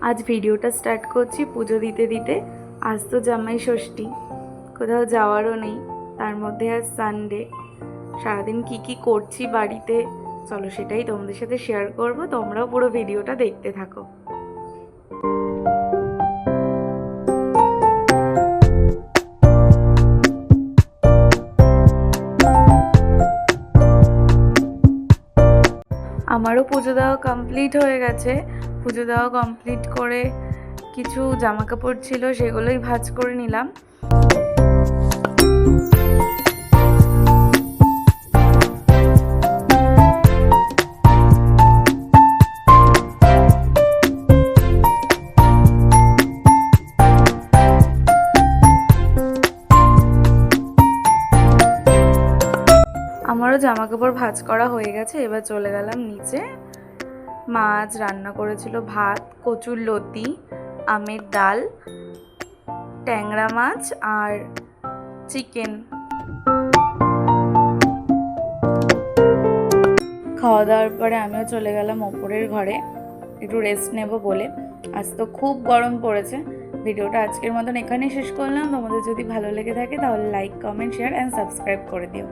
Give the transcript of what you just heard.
আজ ভিডিওটা স্টার্ট করছি পুজো দিতে দিতে। আজ তো জামাই ষষ্ঠী, কোথাও যাওয়ারও নেই, তার মধ্যে আজ সানডে। সারাদিন কি করছি বাড়িতে, চলো সেটাই তোমাদের সাথে শেয়ার করব। তোমরাও পুরো ভিডিওটা দেখতে থাকো। আমারও পুজো দেওয়া কমপ্লিট হয়ে গেছে। পুজো দেওয়া কমপ্লিট করে কিছু জামা কাপড় ছিল, সেগুলোই ভাঁজ করে নিলাম। আমারও জামা কাপড় ভাঁজ করা হয়ে গেছে, এবার চলে গেলাম নিচে। মাছ রান্না করেছিল, ভাত, কচুর লতি, আমের ডাল, ট্যাংরা মাছ আর চিকেন। খাওয়া দাওয়ার পরে আমিও চলে গেলাম ওপরের ঘরে একটু রেস্ট নেব বলে। আজ তো খুব গরম পড়েছে। ভিডিওটা আজকের মতন এখানেই শেষ করলাম। তোমাদের যদি ভালো লেগে থাকে তাহলে like, comment, share and subscribe করে দিও।